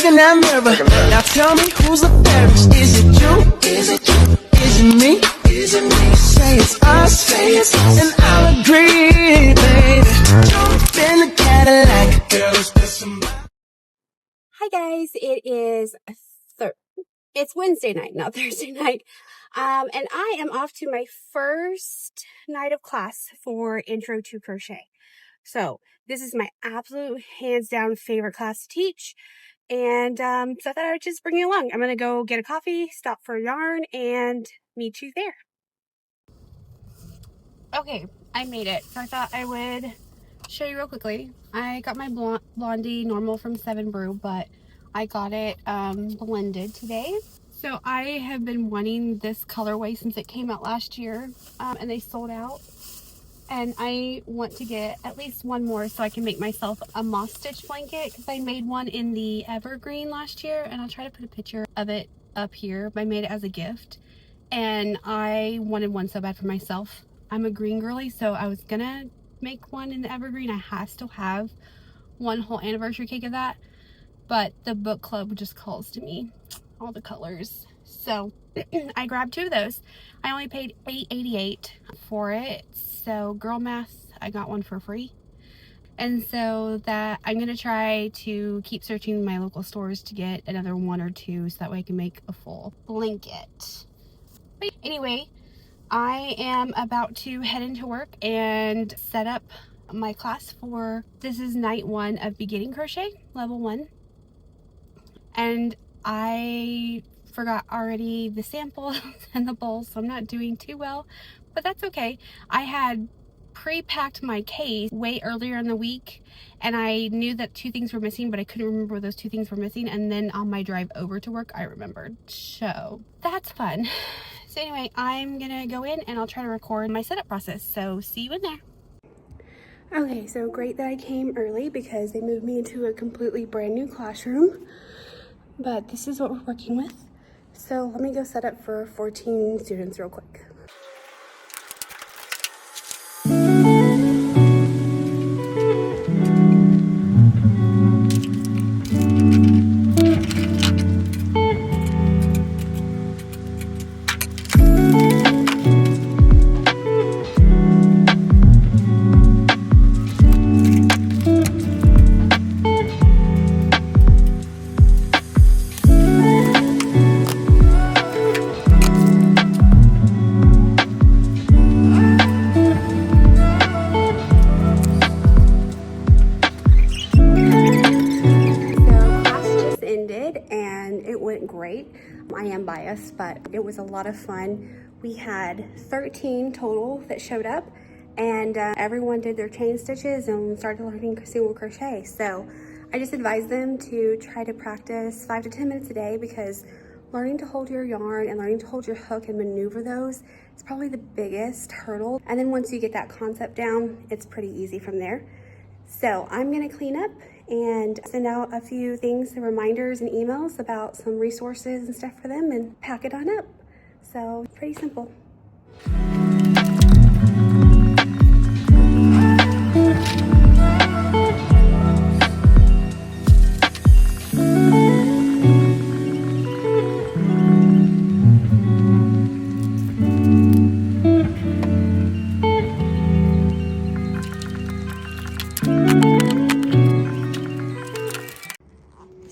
in that mirror. Now tell me who's the fairest? Is it you? Is it you? Is it me? Is it me? Say it's us, and I'll agree, baby. Jump in the Cadillac. Girl, is there somebody? Hi guys, it's Wednesday night, not Thursday night. And I am off to my first night of class for Intro to Crochet. So this is my absolute hands down favorite class to teach. And so I thought I would just bring you along. I'm going to go get a coffee, stop for a yarn, and meet you there. Okay, I made it. So I thought I would show you real quickly. I got my Blondie normal from 7 Brew, but I got it blended today. So I have been wanting this colorway since it came out last year, and they sold out. And I want to get at least one more so I can make myself a moss stitch blanket, because I made one in the evergreen last year, and I'll try to put a picture of it up here. But I made it as a gift, and I wanted one so bad for myself. I'm a green girly, so I was gonna make one in the evergreen. I still have one whole anniversary cake of that, but the book club just calls to me all the colors, so I grabbed 2 of those. I only paid $8.88 for it, so girl math, I got one for free. And so that I'm gonna try to keep searching my local stores to get another 1 or 2 so that way I can make a full blanket. But anyway, I am about to head into work and set up my class for, this is night 1 of beginning crochet, level 1. And I forgot already the samples and the bowls, so I'm not doing too well, but that's okay. I had pre-packed my case way earlier in the week, and I knew that 2 things were missing, but I couldn't remember what those 2 things were missing, and then on my drive over to work I remembered, so that's fun. So anyway, I'm gonna go in and I'll try to record my setup process, so see you in there. Okay, so great that I came early because they moved me into a completely brand new classroom, but this is what we're working with. So let me go set up for 14 students real quick. And it went great. I am biased, but it was a lot of fun. We had 13 total that showed up, and everyone did their chain stitches and started learning single crochet. So I just advise them to try to practice 5 to 10 minutes a day, because learning to hold your yarn and learning to hold your hook and maneuver those is probably the biggest hurdle. And then once you get that concept down, it's pretty easy from there. So I'm gonna clean up and send out a few things, the reminders and emails about some resources and stuff for them, and pack it on up. So pretty simple.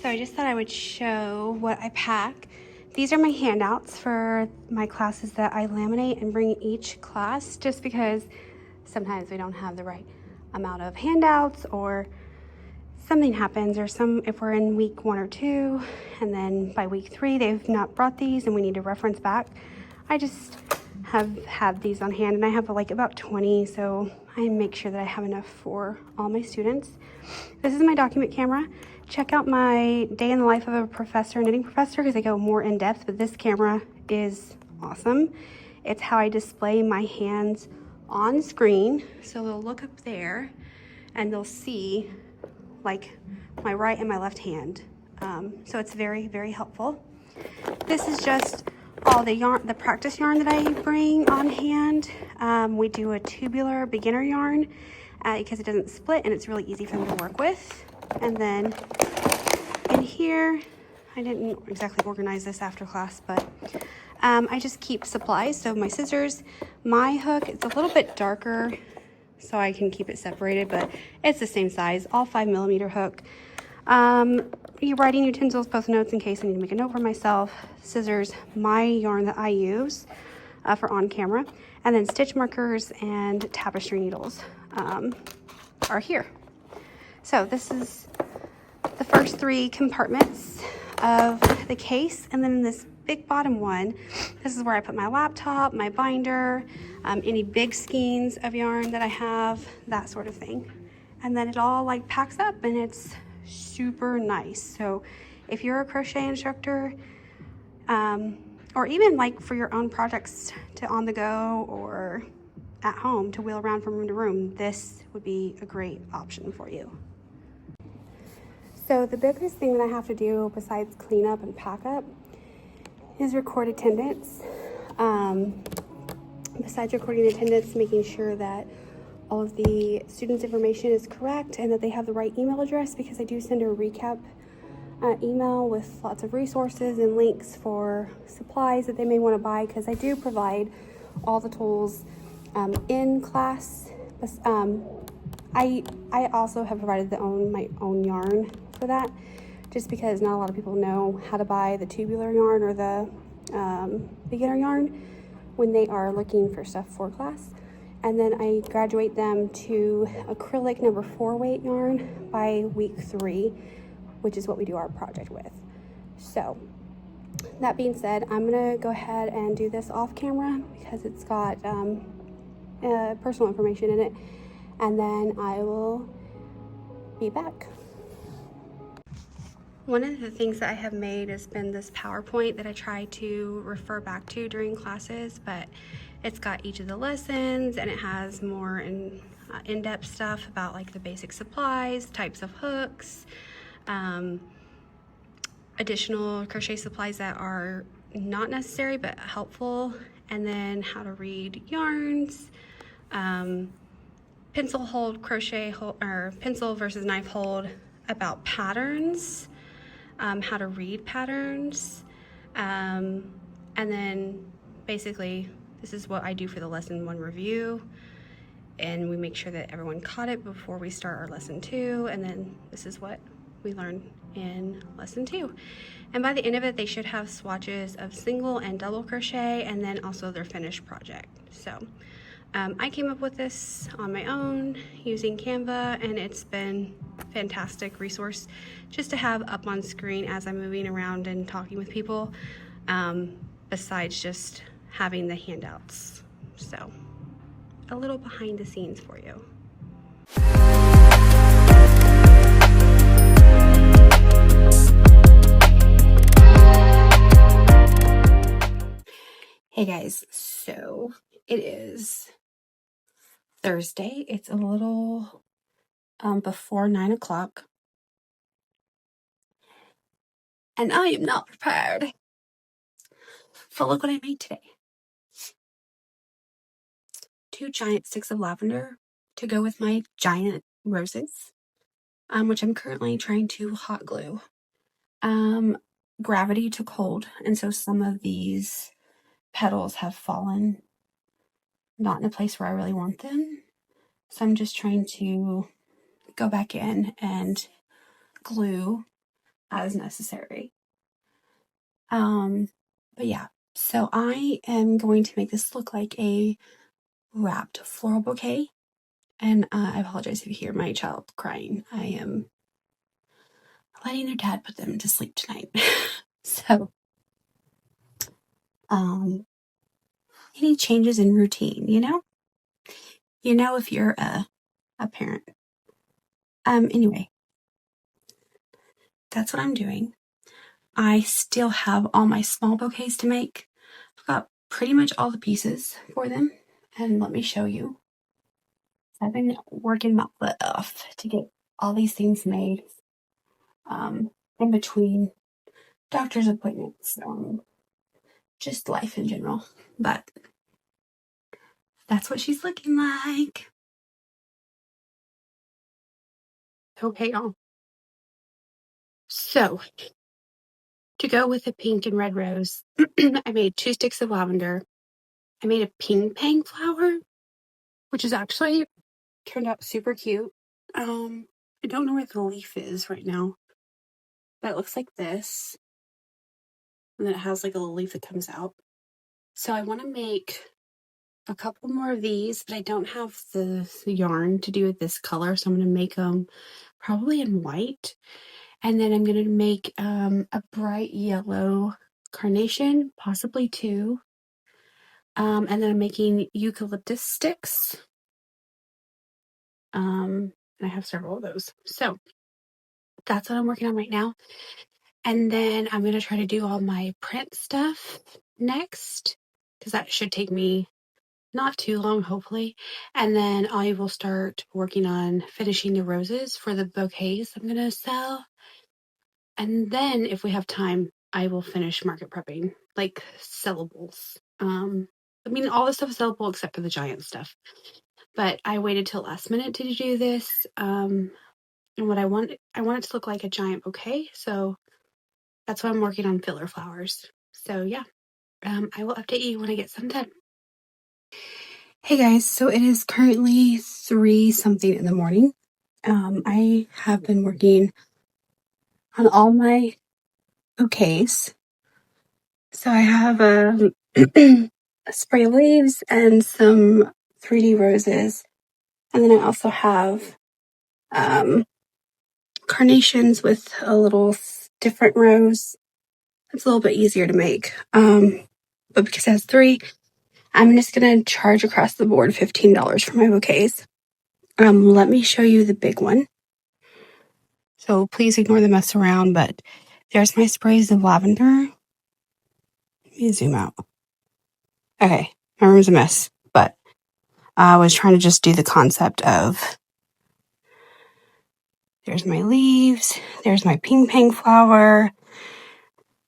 So I just thought I would show what I pack. These are my handouts for my classes that I laminate and bring each class, just because sometimes we don't have the right amount of handouts, or something happens, or if we're in week 1 or 2 and then by week 3 they've not brought these and we need to reference back. I just have had these on hand, and I have like about 20, so I make sure that I have enough for all my students. This is my document camera. Check out my day in the life of a professor, knitting professor, because I go more in depth, but this camera is awesome. It's how I display my hands on screen. So they'll look up there and they'll see like my right and my left hand. So it's very, very helpful. This is just all the yarn, the practice yarn that I bring on hand. We do a tubular beginner yarn because it doesn't split and it's really easy for them to work with. And then in here, I didn't exactly organize this after class, but I just keep supplies. So my scissors, my hook, it's a little bit darker so I can keep it separated, but it's the same size, all 5mm hook. Your writing utensils, post notes in case I need to make a note for myself, scissors, my yarn that I use for on camera, and then stitch markers and tapestry needles are here. So this is the first 3 compartments of the case, and then in this big bottom one, this is where I put my laptop, my binder, any big skeins of yarn that I have, that sort of thing. And then it all like packs up and it's super nice. So if you're a crochet instructor, or even like for your own projects to on the go or at home to wheel around from room to room, this would be a great option for you. So the biggest thing that I have to do besides clean up and pack up is record attendance. Besides recording attendance, making sure that all of the students' information is correct and that they have the right email address, because I do send a recap email with lots of resources and links for supplies that they may want to buy, because I do provide all the tools in class. I also have provided my own yarn for that, just because not a lot of people know how to buy the tubular yarn or the beginner yarn when they are looking for stuff for class. And then I graduate them to acrylic number 4 weight yarn by week 3, which is what we do our project with. So that being said, I'm gonna go ahead and do this off camera because it's got personal information in it, and then I will be back. One of the things that I have made has been this PowerPoint that I try to refer back to during classes, but it's got each of the lessons and it has more in-depth stuff about like the basic supplies, types of hooks, additional crochet supplies that are not necessary but helpful, and then how to read yarns, pencil hold, crochet hold, or pencil versus knife hold, about patterns, how to read patterns, and then basically this is what I do for the lesson 1 review, and we make sure that everyone caught it before we start our lesson 2, and then this is what we learn in lesson 2. And by the end of it, they should have swatches of single and double crochet, and then also their finished project. So I came up with this on my own using Canva, and it's been a fantastic resource just to have up on screen as I'm moving around and talking with people, besides just having the handouts. So a little behind the scenes for you. Hey guys, so it is Thursday. It's a little before 9 o'clock, and I am not prepared. So look what I made today. 2 giant sticks of lavender to go with my giant roses, which I'm currently trying to hot glue. Gravity took hold, and so some of these petals have fallen not in a place where I really want them. So I'm just trying to go back in and glue as necessary. But yeah, so I am going to make this look like a wrapped floral bouquet. And I apologize if you hear my child crying. I am letting their dad put them to sleep tonight. So, any changes in routine, you know? You know if you're a parent. Anyway, that's what I'm doing. I still have all my small bouquets to make. I've got pretty much all the pieces for them, and let me show you. I've been working my butt off to get all these things made in between doctor's appointments, just life in general. But that's what she's looking like. Okay, y'all. So, to go with the pink and red rose, I made 2 sticks of lavender. I made a ping pong flower, which is actually turned out super cute. I don't know where the leaf is right now, but it looks like this. And then it has like a little leaf that comes out. So I want to make a couple more of these, but I don't have the yarn to do with this color, so I'm going to make them probably in white. And then I'm going to make a bright yellow carnation, possibly 2. And then I'm making eucalyptus sticks. And I have several of those. So that's what I'm working on right now. And then I'm going to try to do all my print stuff next, because that should take me not too long, hopefully. And then I will start working on finishing the roses for the bouquets I'm going to sell. And then if we have time, I will finish market prepping, like sellables. I mean, all the stuff is sellable except for the giant stuff. But I waited till last minute to do this. And what I want it to look like a giant bouquet. So that's why I'm working on filler flowers. So yeah, I will update you when I get some done. Hey guys, so it is currently 3 something in the morning. I have been working on all my bouquets. So I have a spray of leaves and some 3D roses. And then I also have carnations with a little different rose. It's a little bit easier to make. But because it has 3, I'm just going to charge across the board $15 for my bouquets. Let me show you the big one. So please ignore the mess around, but there's my sprays of lavender. Let me zoom out. Okay, my room's a mess, but I was trying to just do the concept of, there's my leaves, there's my ping pong flower,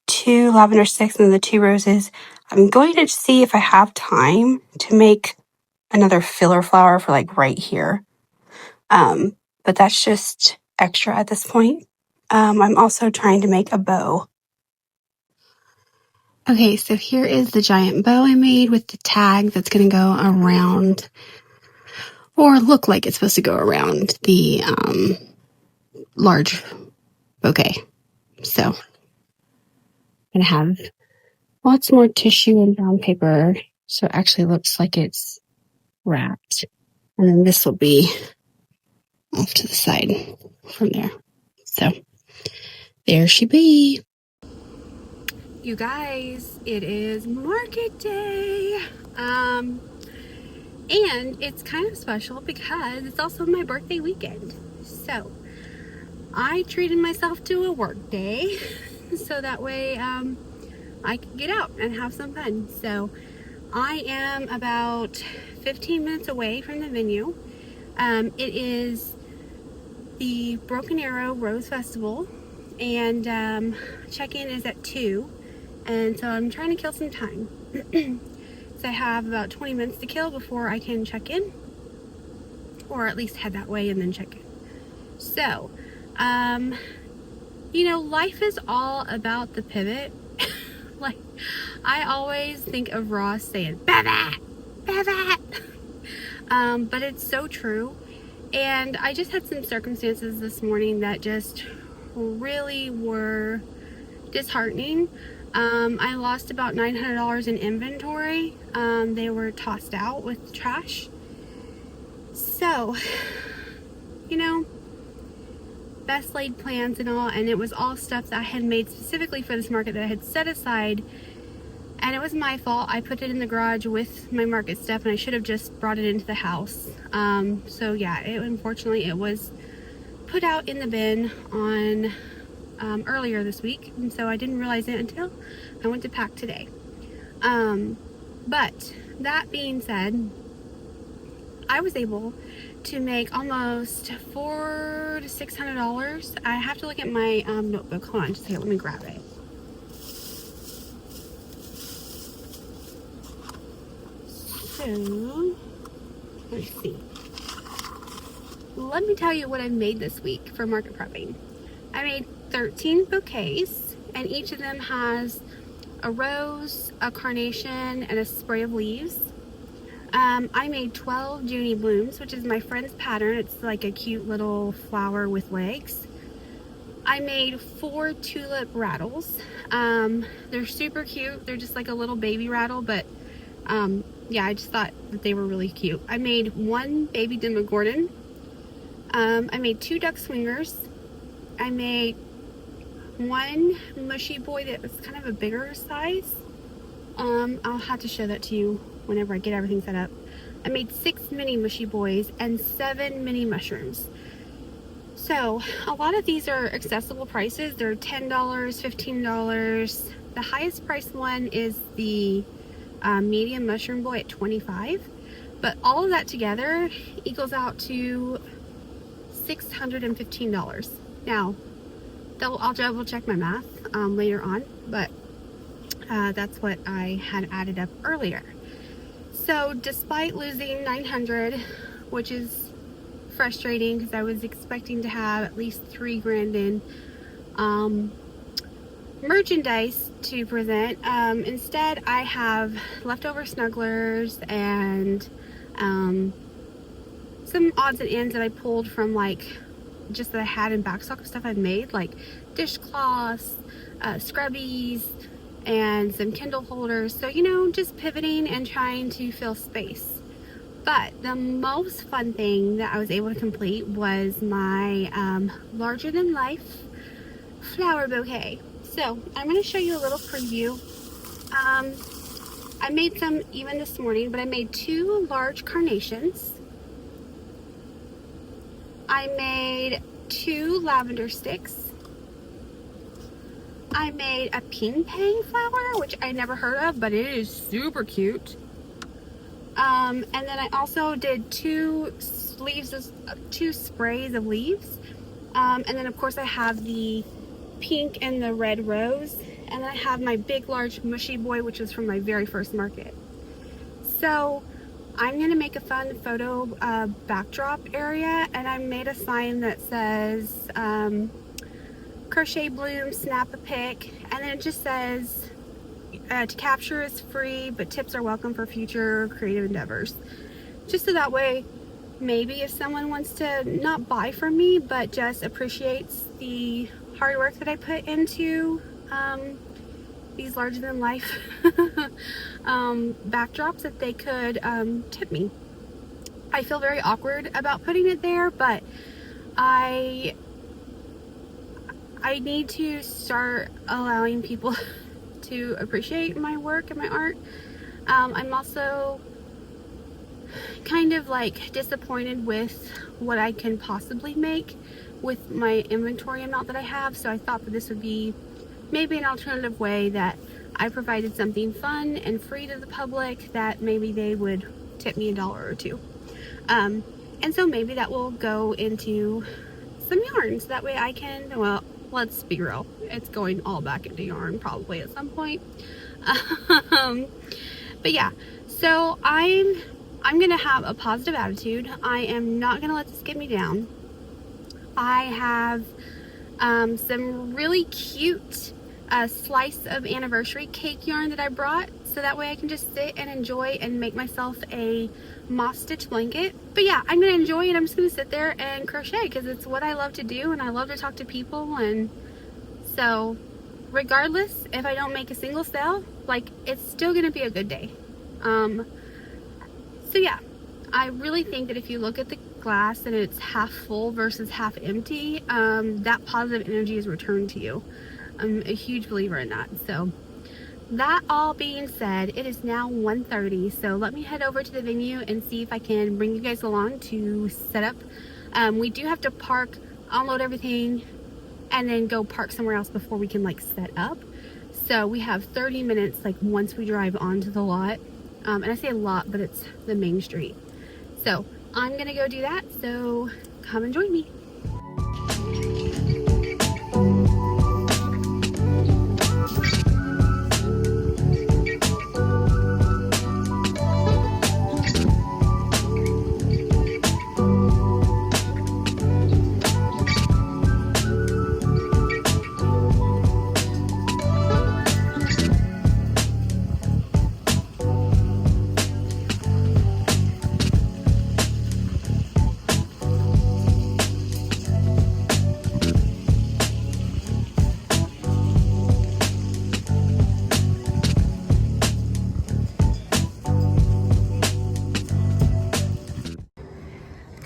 2 lavender sticks, and the 2 roses. I'm going to see if I have time to make another filler flower for like right here. But that's just extra at this point. I'm also trying to make a bow. Okay, so here is the giant bow I made with the tag that's going to go around, or look like it's supposed to go around the large bouquet. So I'm going to have lots more tissue and brown paper, so it actually looks like it's wrapped. And then this will be off to the side from there. So there she be. You guys, it is market day. And it's kind of special because it's also my birthday weekend. So I treated myself to a work day so that way I can get out and have some fun. So I am about 15 minutes away from the venue. It is the Broken Arrow Rose Festival, and check-in is at 2, and so I'm trying to kill some time. So I have about 20 minutes to kill before I can check in, or at least head that way and then check in. So, you know, life is all about the pivot. Like, I always think of Ross saying, pivot, pivot. But it's so true. And I just had some circumstances this morning that just really were disheartening. I lost about $900 in inventory. They were tossed out with trash. So, you know, best laid plans and all, and it was all stuff that I had made specifically for this market that I had set aside, and it was my fault. I put it in the garage with my market stuff, and I should have just brought it into the house. So yeah, unfortunately it was put out in the bin on earlier this week, and so I didn't realize it until I went to pack today. But that being said, I was able to make almost $400 to $600. I have to look at my notebook. Hold on just a second, let me grab it. So let's see. Let me tell you what I made this week for market prepping. I made 13 bouquets, and each of them has a rose, a carnation, and a spray of leaves. I made 12 Junie blooms, which is my friend's pattern. It's like a cute little flower with legs. I made 4 tulip rattles. They're super cute. They're just like a little baby rattle, but yeah, I just thought that they were really cute. I made 1 baby Demogorgon. I made 2 duck swingers. I made 1 mushy boy that was kind of a bigger size. I'll have to show that to you whenever I get everything set up. I made 6 mini mushy boys and 7 mini mushrooms. So a lot of these are accessible prices. They're $10, $15. The highest priced one is the medium mushroom boy at $25. But all of that together equals out to $615. Now, I'll double check my math later on, but that's what I had added up earlier. So despite losing $900, which is frustrating because I was expecting to have at least $3 grand in merchandise to present, instead I have leftover snugglers and some odds and ends that I pulled from like just that I had in backstock of stuff I've made, like dishcloths, scrubbies, and some Kindle holders. So, you know, just pivoting and trying to fill space. But the most fun thing that I was able to complete was my larger than life flower bouquet. So I'm going to show you a little preview. I made some even this morning, but I made 2 large carnations. I made 2 lavender sticks. I made a ping pong flower, which I never heard of, but it is super cute. And then I also did 2 sprays of leaves. And then of course I have the pink and the red rose. And then I have my big large mushy boy, which was from my very first market. So I'm going to make a fun photo backdrop area, and I made a sign that says crochet bloom, snap a pic, and then it just says to capture is free, but tips are welcome for future creative endeavors. Just so that way, maybe if someone wants to not buy from me, but just appreciates the hard work that I put into these larger than life backdrops, that they could tip me. I feel very awkward about putting it there, but I need to start allowing people to appreciate my work and my art. I'm also kind of like disappointed with what I can possibly make with my inventory amount that I have, so I thought that this would be maybe an alternative way that I provided something fun and free to the public that maybe they would tip me $1 or $2. And so maybe that will go into some yarns. That way I can, well, let's be real, it's going all back into yarn probably at some point. But yeah, so I'm gonna have a positive attitude. I am not gonna let this get me down. I have some really cute slice of anniversary cake yarn that I brought, so that way I can just sit and enjoy and make myself a moss stitch blanket. But yeah, I'm gonna enjoy it. I'm just gonna sit there and crochet because it's what I love to do, and I love to talk to people. And so regardless if I don't make a single sale, like, it's still gonna be a good day. So yeah, I really think that if you look at the glass and it's half full versus half empty, that positive energy is returned to you. I'm a huge believer in that. So that all being said, it is now 1:30, so let me head over to the venue and see if I can bring you guys along to set up. We do have to park, unload everything, and then go park somewhere else before we can like set up. So we have 30 minutes like once we drive onto the lot. And I say a lot, but it's the main street. So I'm gonna go do that, so come and join me.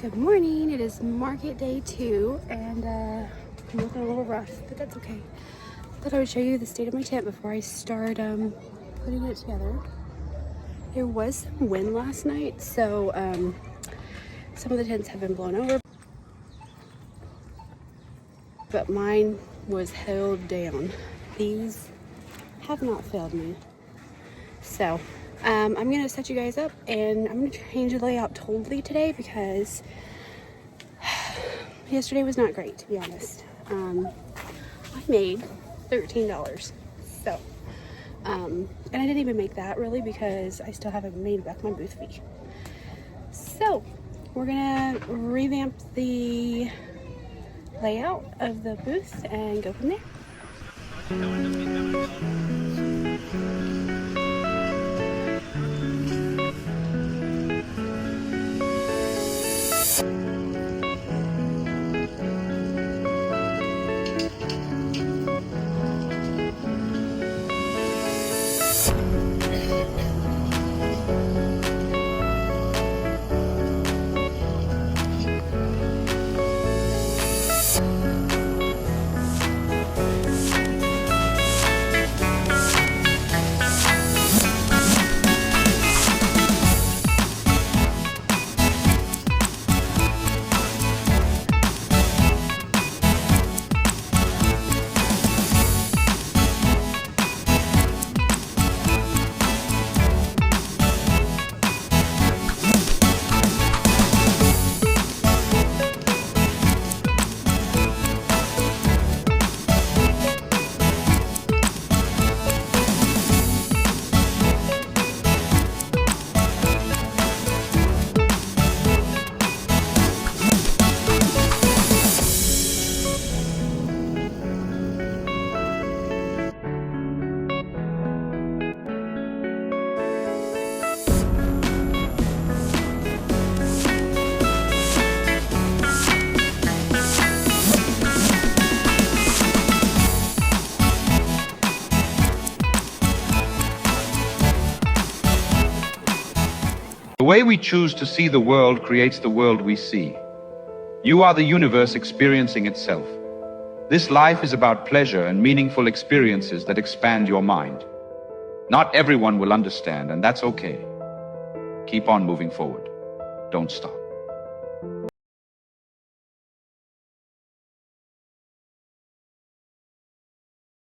Good morning. It is market day 2 and I'm looking a little rough, but that's okay. I thought I would show you the state of my tent before I start putting it together. There was some wind last night, so some of the tents have been blown over, but mine was held down. These have not failed me. So I'm gonna set you guys up and I'm gonna change the layout totally today because yesterday was not great, to be honest. I made $13. So, and I didn't even make that really because I still haven't made back my booth fee. So we're gonna revamp the layout of the booth and go from there. The way we choose to see the world creates the world we see. You are the universe experiencing itself. This life is about pleasure and meaningful experiences that expand your mind. Not everyone will understand, and that's okay. Keep on moving forward. Don't stop.